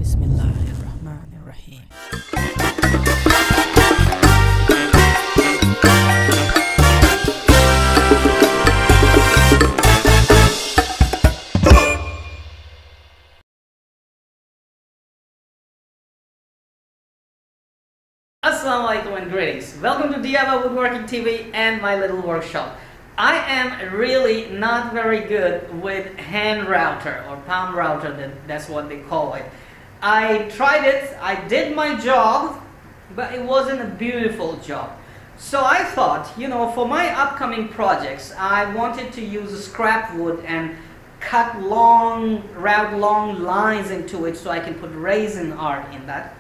Bismillahirrahmanirrahim. Assalamualaikum and greetings. Welcome to DIY Woodworking TV and my little workshop. I am really not very good with hand router or palm router, that's what they call it. I tried it, I did my job, but it wasn't a beautiful job. So I thought, you know, for my upcoming projects, I wanted to use scrap wood and cut route long lines into it so I can put resin art in that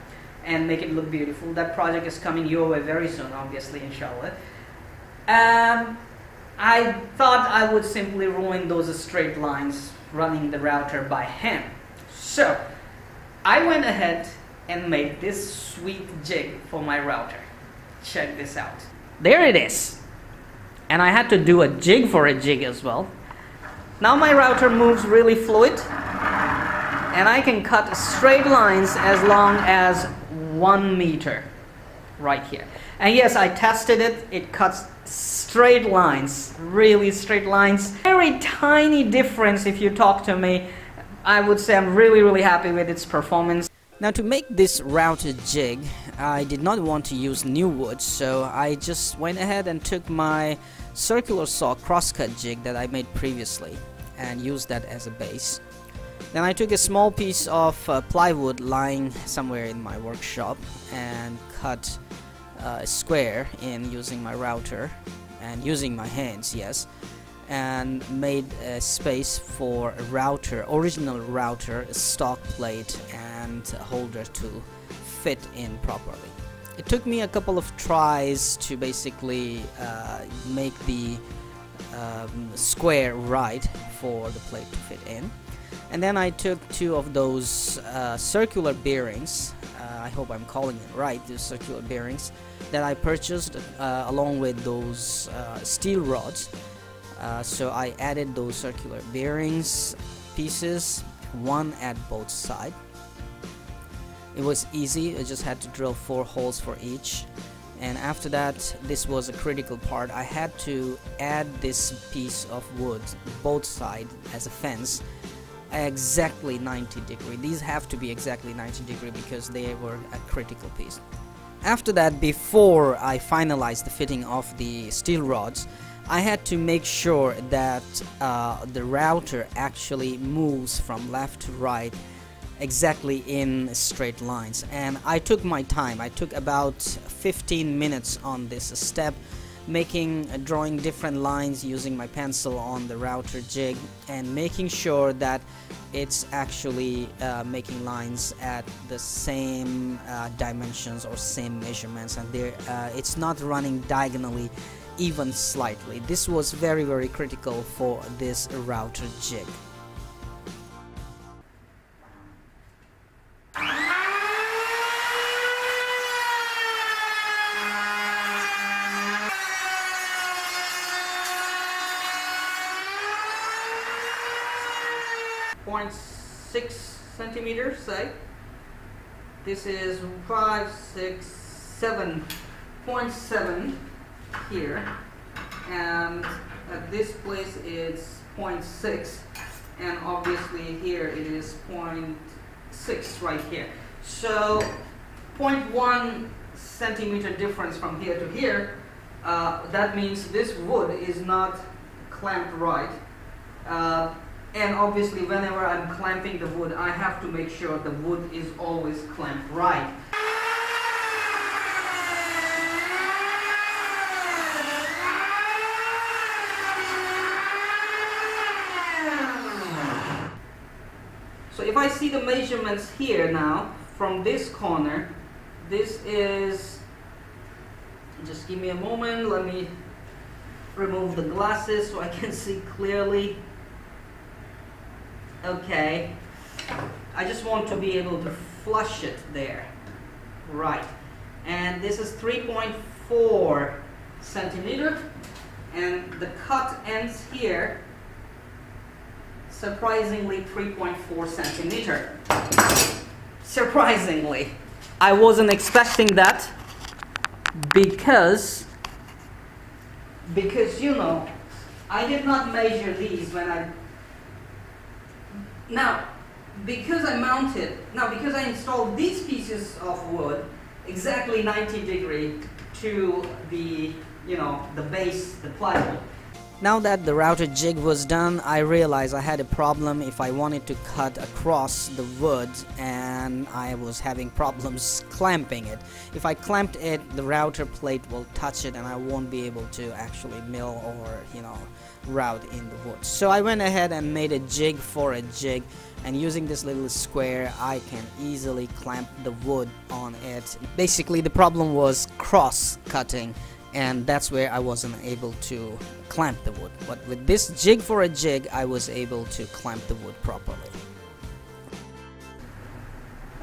and make it look beautiful. That project is coming your way very soon, obviously, inshallah. I thought I would simply ruin those straight lines running the router by hand. So I went ahead and made this sweet jig for my router. Check this out. There it is. And I had to do a jig for a jig as well. Now my router moves really fluid, and I can cut straight lines as long as 1 meter right here. And yes, I tested it. It cuts straight lines, really straight lines. Very tiny difference if you talk to me. I would say I'm really happy with its performance. Now, to make this router jig, I did not want to use new wood, so I just went ahead and took my circular saw crosscut jig that I made previously and used that as a base. Then I took a small piece of plywood lying somewhere in my workshop and cut a square in using my router and using my hands, yes, and made a space for a router, original router, a stock plate and a holder to fit in properly. It took me a couple of tries to basically make the square right for the plate to fit in. And then I took 2 of those circular bearings, I hope I'm calling it right, those circular bearings that I purchased along with those steel rods. So I added those circular bearings pieces, 1 at both sides. It was easy, I just had to drill 4 holes for each. And after that, this was a critical part. I had to add this piece of wood, both sides, as a fence, exactly 90 degree. These have to be exactly 90 degree because they were a critical piece. After that, before I finalized the fitting of the steel rods, I had to make sure that the router actually moves from left to right exactly in straight lines, and I took my time. I took about 15 minutes on this step, drawing different lines using my pencil on the router jig and making sure that it's actually making lines at the same dimensions or same measurements, and it's not running diagonally even slightly. This was very critical for this router jig. .6 centimeters, say. This is 5, 6, 7.7 here, and at this place it's 0.6, and obviously here it is 0.6 right here. So 0.1 centimeter difference from here to here. That means this wood is not clamped right. And obviously whenever I'm clamping the wood, I have to make sure the wood is always clamped right. So if I see the measurements here now, from this corner, this is, just give me a moment, let me remove the glasses so I can see clearly. Okay, I just want to be able to flush it there, right, and this is 3.4 centimeter, and the cut ends here, surprisingly 3.4 centimeter. surprisingly, I wasn't expecting that because you know, I did not measure these when I because I installed these pieces of wood exactly 90 degree to the, you know, the base, the plywood. Now that the router jig was done, I realized I had a problem if I wanted to cut across the wood, and I was having problems clamping it. If I clamped it, the router plate will touch it and I won't be able to actually mill or, you know, route in the wood. So I went ahead and made a jig for a jig, and using this little square I can easily clamp the wood on it. Basically the problem was cross cutting, and that's where I wasn't able to clamp the wood. But with this jig for a jig, I was able to clamp the wood properly.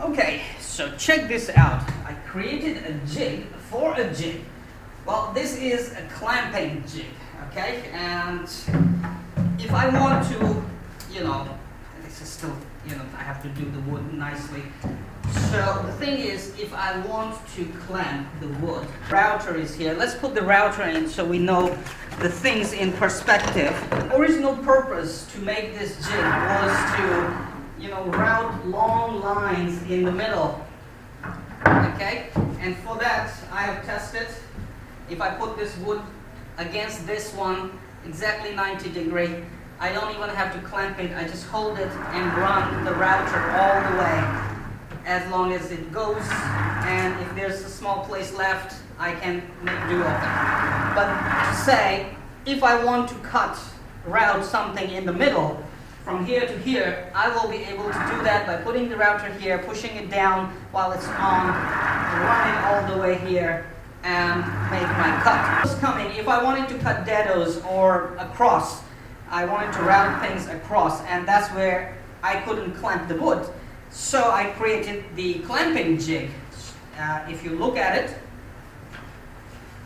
Okay, so check this out. I created a jig for a jig. Well, this is a clamping jig, okay? And if I want to, you know, this is still, you know, I have to do the wood nicely. So the thing is, if I want to clamp the wood, router is here. Let's put the router in so we know the things in perspective. The original purpose to make this jig was to, you know, route long lines in the middle. Okay? And for that, I have tested. If I put this wood against this one, exactly 90 degree, I don't even have to clamp it. I just hold it and run the router all the way, as long as it goes, and if there's a small place left, I can make do of it. But to say, if I want to route something in the middle, from here to here, I will be able to do that by putting the router here, pushing it down while it's on, run it all the way here, and make my cut. If I wanted to cut dados or across, I wanted to route things across, and that's where I couldn't clamp the wood. So I created the clamping jig. If you look at it,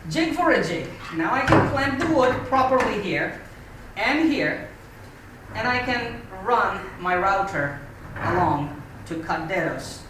jig for a jig. Now I can clamp the wood properly here, and I can run my router along to cut dados.